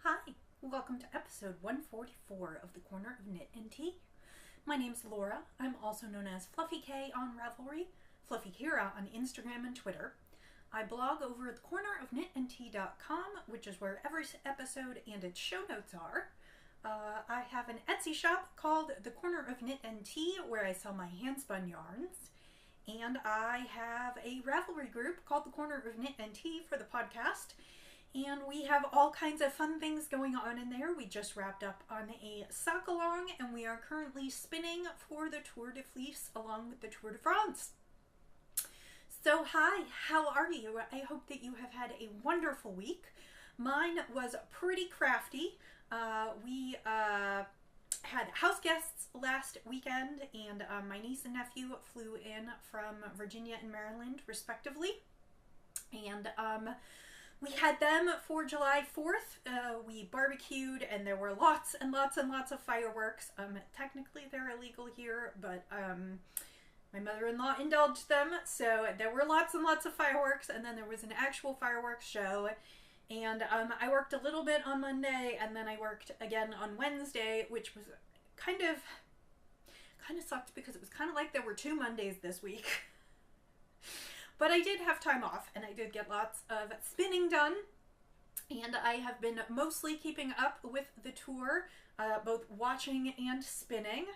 Hi, welcome to episode 144 of the Corner of Knit and Tea. My name's Laura. I'm also known as Fluffy K on Ravelry, Fluffy Kira on Instagram and Twitter. I blog over at thecornerofknitandtea.com, which is where every episode and its show notes are. I have an Etsy shop called The Corner of Knit and Tea, where I sell my hand-spun yarns. And I have a Ravelry group called The Corner of Knit and Tea for the podcast. And we have all kinds of fun things going on in there. We just wrapped up on a sock along, and we are currently spinning for the Tour de Fleece along with the Tour de France. So hi, how are you? I hope that you have had a wonderful week. Mine was pretty crafty. We had house guests last weekend, and my niece and nephew flew in from Virginia and Maryland respectively. And we had them for July 4th. We barbecued, and there were lots and lots and lots of fireworks. Technically they're illegal here, but my mother-in-law indulged them, so there were lots and lots of fireworks, and then there was an actual fireworks show. And I worked a little bit on Monday, and then I worked again on Wednesday, which was kind of sucked because it was kind of like there were 2 Mondays this week. But I did have time off, and I did get lots of spinning done, and I have been mostly keeping up with the tour, both watching and spinning.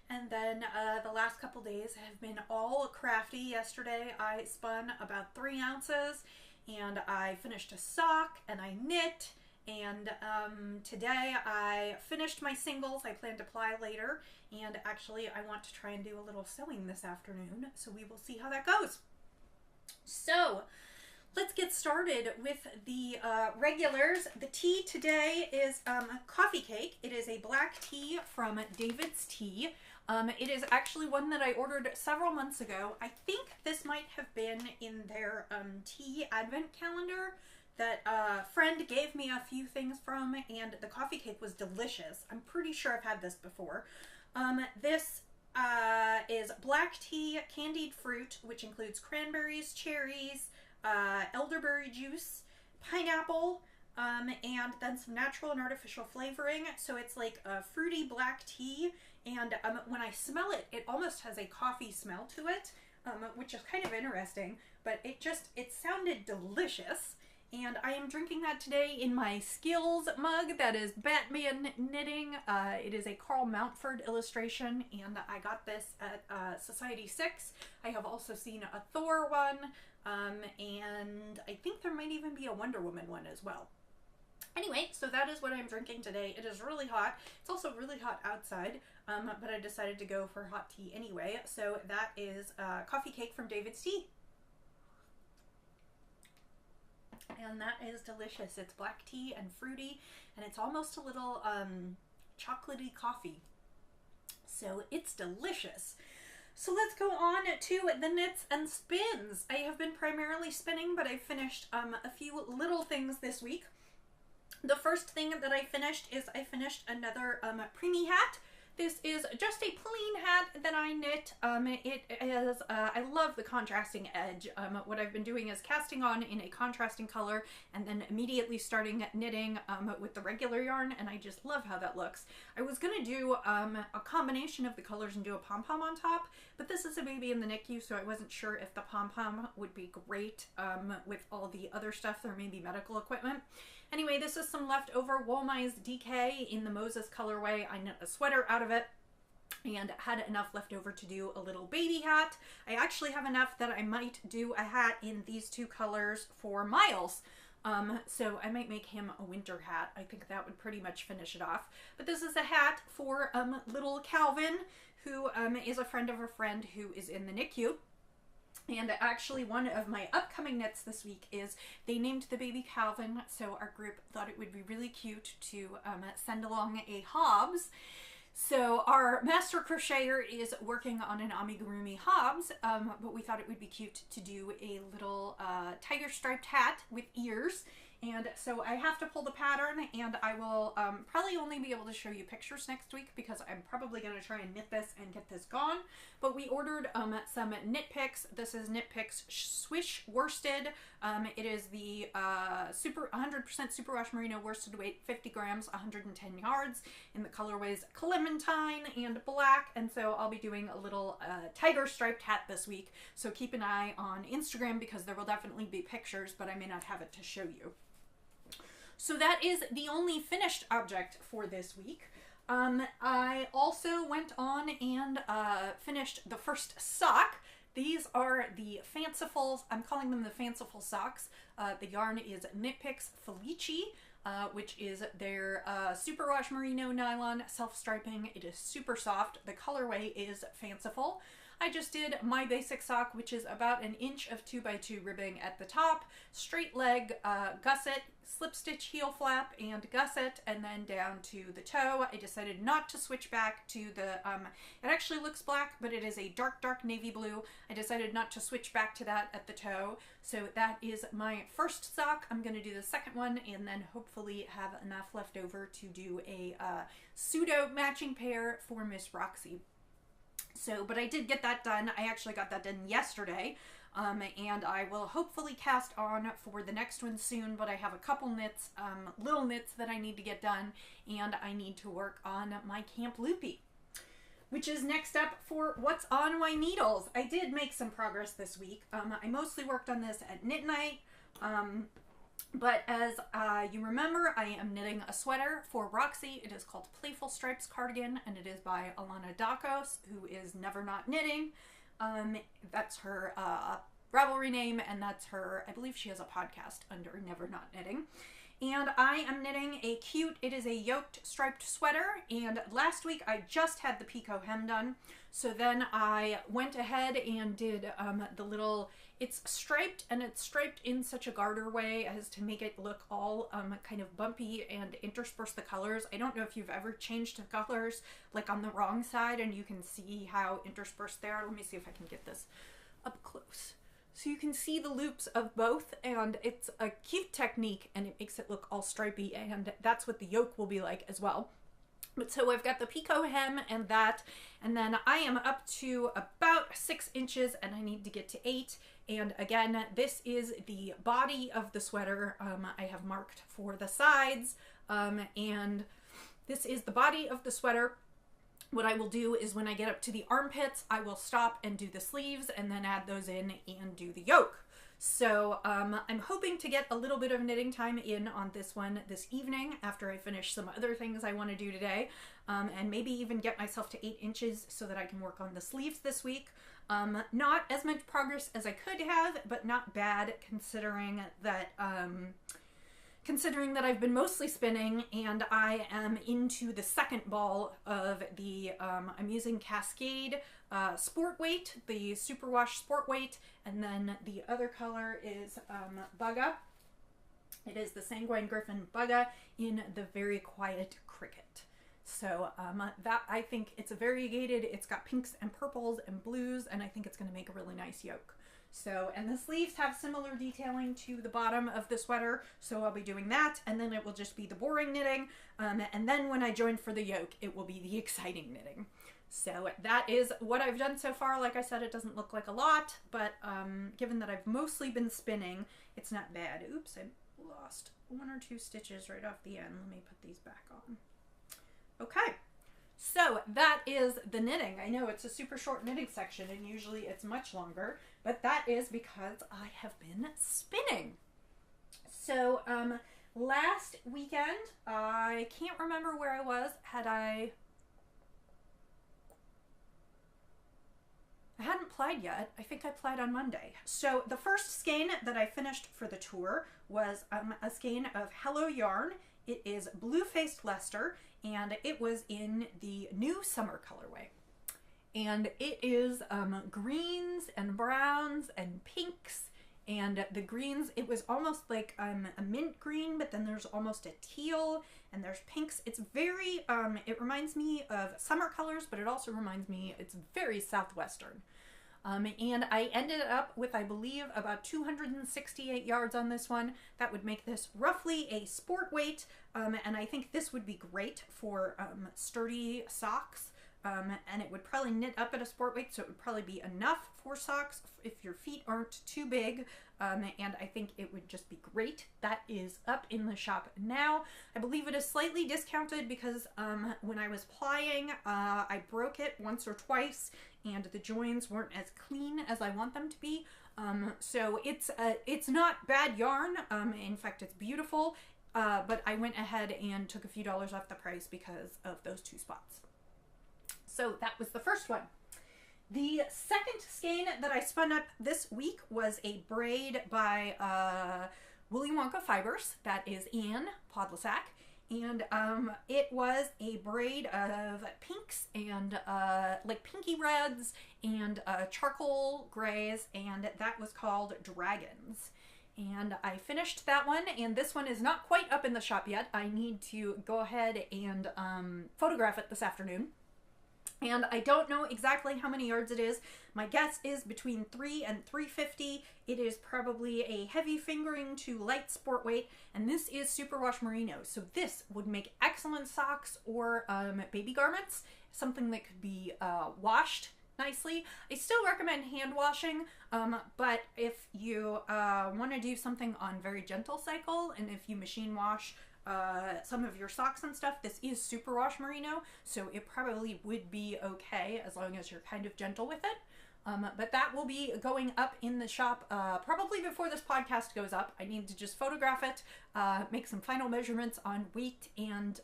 And then the last couple days have been all crafty. Yesterday I spun about 3 ounces, and I finished a sock, and I knit, and today I finished my singles. I plan to ply later, and actually I want to try and do a little sewing this afternoon, so we will see how that goes. So let's get started with the regulars. The tea today is coffee cake. It is a black tea from David's Tea. It is actually one that I ordered several months ago. I think this might have been in their tea advent calendar that a friend gave me a few things from, and the coffee cake was delicious. I'm pretty sure I've had this before. This is black tea, candied fruit, which includes cranberries, cherries, elderberry juice, pineapple, and then some natural and artificial flavoring. So it's like a fruity black tea, and when I smell it, it almost has a coffee smell to it, which is kind of interesting, but it sounded delicious. And I am drinking that today in my Skills mug that is Batman knitting. It is a Carl Mountford illustration, and I got this at Society 6. I have also seen a Thor one, and I think there might even be a Wonder Woman one as well. Anyway, so that is what I'm drinking today. It is really hot. It's also really hot outside, but I decided to go for hot tea anyway. So that is coffee cake from David's Tea. And that is delicious. It's black tea and fruity, and it's almost a little chocolatey coffee. So it's delicious. So let's go on to the knits and spins. I have been primarily spinning, but I've finished a few little things this week. The first thing that I finished is I finished another preemie hat. This is just a plain hat that I knit. It is, I love the contrasting edge. What I've been doing is casting on in a contrasting color and then immediately starting knitting with the regular yarn, and I just love how that looks. I was going to do a combination of the colors and do a pom-pom on top, but this is a baby in the NICU, so I wasn't sure if the pom-pom would be great with all the other stuff. There may be medical equipment. Anyway, this is some leftover Woolmized DK in the Moses colorway. I knit a sweater out of it and had enough left over to do a little baby hat. I actually have enough that I might do a hat in these 2 colors for Miles. So I might make him a winter hat. I think that would pretty much finish it off. But this is a hat for little Calvin, who is a friend of a friend who is in the NICU. And actually one of my upcoming knits this week is they named the baby Calvin, so our group thought it would be really cute to send along a Hobbs. So our master crocheter is working on an amigurumi Hobbs, but we thought it would be cute to do a little tiger striped hat with ears. And so I have to pull the pattern, and I will probably only be able to show you pictures next week because I'm probably going to try and knit this and get this gone. But we ordered some knit picks. This is Knit Picks Swish Worsted. It is the 100% superwash merino worsted weight, 50 grams, 110 yards, in the colorways Clementine and Black. And so I'll be doing a little tiger striped hat this week. So keep an eye on Instagram because there will definitely be pictures, but I may not have it to show you. So that is the only finished object for this week. I also went on and finished the first sock. These are the Fancifuls. I'm calling them the Fanciful socks. The yarn is Knit Picks Felice, which is their superwash merino nylon self-striping. It is super soft. The colorway is Fanciful. I just did my basic sock, which is about an inch of 2x2 ribbing at the top, straight leg gusset, slip stitch heel flap and gusset, and then down to the toe. I decided not to switch back to the, it actually looks black, but it is a dark, dark navy blue. I decided not to switch back to that at the toe. So that is my first sock. I'm going to do the second one and then hopefully have enough left over to do a pseudo matching pair for Miss Roxy. So, but I did get that done. I actually got that done yesterday, and I will hopefully cast on for the next one soon, but I have a couple knits, little knits that I need to get done, and I need to work on my Camp Loopy, which is next up for what's on my needles. I did make some progress this week. I mostly worked on this at knit night, but as you remember, I am knitting a sweater for Roxy. It is called Playful Stripes Cardigan, and it is by Alana Dakos, who is Never Not Knitting. That's her Ravelry name, and that's her, I believe she has a podcast under Never Not Knitting. And I am knitting a cute, it is a yoked striped sweater, and last week I just had the picot hem done. So then I went ahead and did the little, it's striped, and it's striped in such a garter way as to make it look all kind of bumpy and intersperse the colors. I don't know if you've ever changed the colors like on the wrong side and you can see how interspersed they are. Let me see if I can get this up close. So you can see the loops of both, and it's a cute technique and it makes it look all stripy, and that's what the yoke will be like as well. But so I've got the picot hem and that, and then I am up to about 6 inches and I need to get to 8. And again, this is the body of the sweater. I have marked for the sides, and this is the body of the sweater. What I will do is when I get up to the armpits, I will stop and do the sleeves and then add those in and do the yoke. So I'm hoping to get a little bit of knitting time in on this one this evening after I finish some other things I want to do today, and maybe even get myself to 8 inches so that I can work on the sleeves this week. Not as much progress as I could have, but not bad considering that I've been mostly spinning, and I am into the second ball of the, I'm using Cascade Sport Weight, the Superwash Sport Weight, and then the other color is Bugga. It is the Sanguine Griffin Bugga in the Very Quiet Cricket. So that, I think it's a variegated, it's got pinks and purples and blues, and I think it's going to make a really nice yoke. So, and the sleeves have similar detailing to the bottom of the sweater, so I'll be doing that, and then it will just be the boring knitting, and then when I join for the yoke, it will be the exciting knitting. So that is what I've done so far. Like I said, it doesn't look like a lot, but given that I've mostly been spinning, it's not bad. Oops, I lost 1 or 2 stitches right off the end. Let me put these back on. Okay. So that is the knitting. I know it's a super short knitting section and usually it's much longer, but that is because I have been spinning. So last weekend, I can't remember where I was. I hadn't plied yet. I think I plied on Monday. So the first skein that I finished for the tour was a skein of Hello Yarn. It is Blue-Faced Leicester, and it was in the new summer colorway. And it is greens and browns and pinks, and the greens, it was almost like a mint green, but then there's almost a teal, and there's pinks. It's very, it reminds me of summer colors, but it also reminds me, it's very Southwestern. And I ended up with, I believe, about 268 yards on this one. That would make this roughly a sport weight, and I think this would be great for sturdy socks. And it would probably knit up at a sport weight, so it would probably be enough for socks if your feet aren't too big. And I think it would just be great. That is up in the shop now. I believe it is slightly discounted because when I was plying, I broke it once or twice, and the joins weren't as clean as I want them to be. So it's not bad yarn. In fact, it's beautiful. But I went ahead and took a few dollars off the price because of those two spots. So that was the first one. The second skein that I spun up this week was a braid by Willy Wonka Fibers. That is Anne Podlesack. And it was a braid of pinks and like pinky reds and charcoal grays, and that was called Dragons. And I finished that one, and this one is not quite up in the shop yet. I need to go ahead and photograph it this afternoon. And I don't know exactly how many yards it is. My guess is between 3 and 350. It is probably a heavy fingering to light sport weight, and this is superwash merino. So this would make excellent socks or baby garments, something that could be washed nicely. I still recommend hand washing, but if you want to do something on very gentle cycle, and if you machine wash some of your socks and stuff, this is superwash merino, so it probably would be okay as long as you're kind of gentle with it. But that will be going up in the shop probably before this podcast goes up. I need to just photograph it, make some final measurements on weight and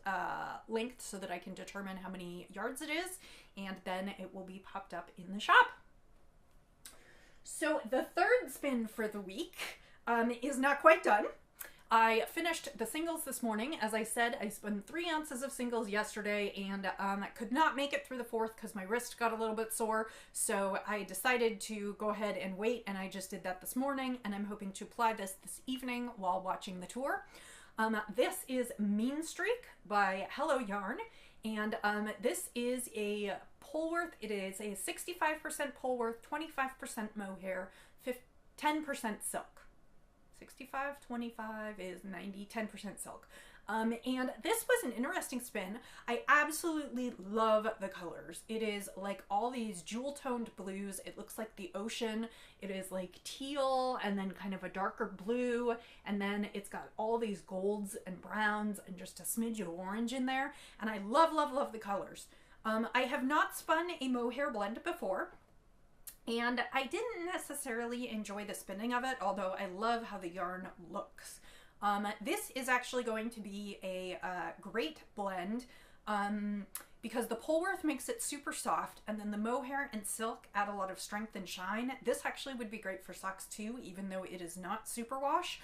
length so that I can determine how many yards it is, and then it will be popped up in the shop. So the third spin for the week is not quite done. I finished the singles this morning. As I said, I spun 3 ounces of singles yesterday, and I could not make it through the fourth because my wrist got a little bit sore, so I decided to go ahead and wait, and I just did that this morning, and I'm hoping to apply this evening while watching the tour. This is Mean Streak by Hello Yarn, and this is a Polworth. It is a 65% Polworth, 25% mohair, 10% silk. 65, 25 is 90, 10% silk. And this was an interesting spin. I absolutely love the colors. It is like all these jewel-toned blues. It looks like the ocean. It is like teal and then kind of a darker blue. And then it's got all these golds and browns and just a smidge of orange in there. And I love, love, love the colors. I have not spun a mohair blend before. And I didn't necessarily enjoy the spinning of it, although I love how the yarn looks. This is actually going to be a great blend because the Polworth makes it super soft, and then the mohair and silk add a lot of strength and shine. This actually would be great for socks too, even though it is not superwash,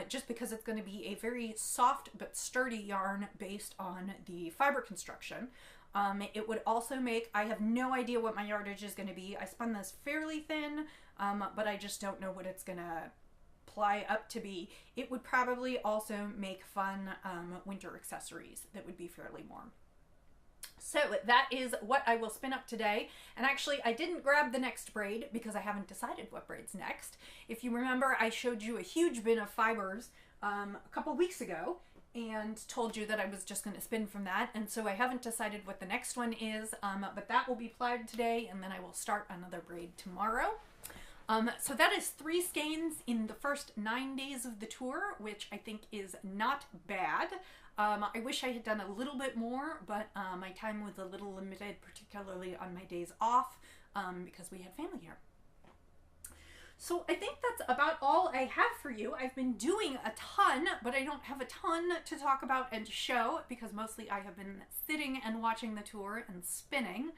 just because it's going to be a very soft but sturdy yarn based on the fiber construction. It would also make, I have no idea what my yardage is going to be. I spun this fairly thin, but I just don't know what it's going to ply up to be. It would probably also make fun winter accessories that would be fairly warm. So that is what I will spin up today. And actually, I didn't grab the next braid because I haven't decided what braid's next. If you remember, I showed you a huge bin of fibers a couple weeks ago and told you that I was just going to spin from that, and so I haven't decided what the next one is, but that will be plied today, and then I will start another braid tomorrow. So that is 3 skeins in the first 9 days of the tour, which I think is not bad. I wish I had done a little bit more, but my time was a little limited, particularly on my days off, because we had family here. So I think that's about all I have for you. I've been doing a ton, but I don't have a ton to talk about and to show because mostly I have been sitting and watching the tour and spinning.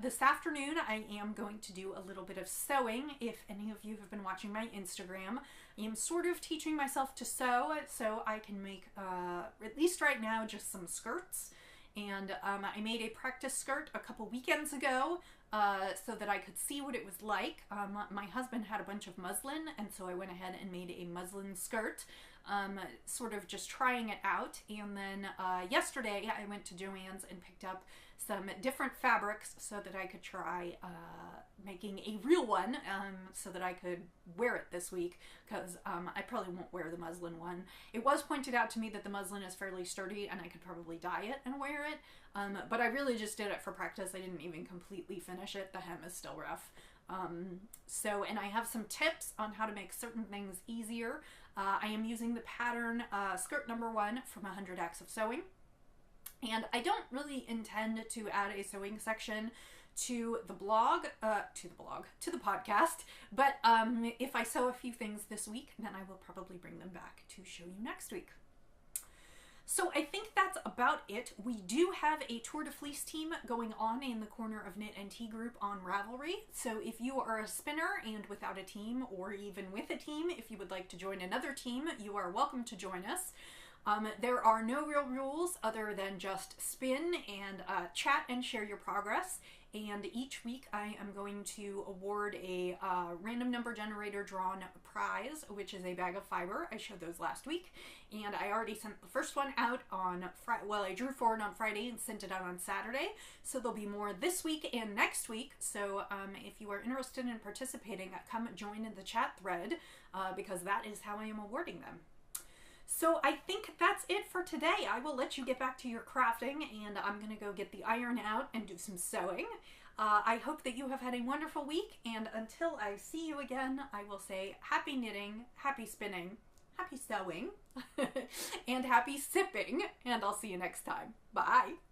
This afternoon I am going to do a little bit of sewing. If any of you have been watching my Instagram, I am sort of teaching myself to sew so I can make, at least right now, just some skirts. And I made a practice skirt a couple weekends ago so that I could see what it was like. My husband had a bunch of muslin, and so I went ahead and made a muslin skirt. sort of just trying it out. And then yesterday I went to Joann's and picked up some different fabrics so that I could try making a real one, so that I could wear it this week, because I probably won't wear the muslin one. It was pointed out to me that the muslin is fairly sturdy and I could probably dye it and wear it, but I really just did it for practice. I didn't even completely finish it. The hem is still rough. And I have some tips on how to make certain things easier. I am using the pattern skirt number 1 from 100 Acts of Sewing. And I don't really intend to add a sewing section to the blog, to the podcast, but if I sew a few things this week, then I will probably bring them back to show you next week. So I think that's about it. We do have a Tour de Fleece team going on in the Corner of Knit and Tea group on Ravelry. So if you are a spinner and without a team, or even with a team, if you would like to join another team, you are welcome to join us. There are no real rules other than just spin and chat and share your progress. And each week I am going to award a random number generator drawn prize, which is a bag of fiber. I showed those last week, and I already sent the first one out on Friday. Well, I drew for it on Friday and sent it out on Saturday. So there'll be more this week and next week. So if you are interested in participating, come join in the chat thread, because that is how I am awarding them. So I think that's it for today. I will let you get back to your crafting, and I'm going to go get the iron out and do some sewing. I hope that you have had a wonderful week, and until I see you again, I will say happy knitting, happy spinning, happy sewing, and happy sipping, and I'll see you next time. Bye!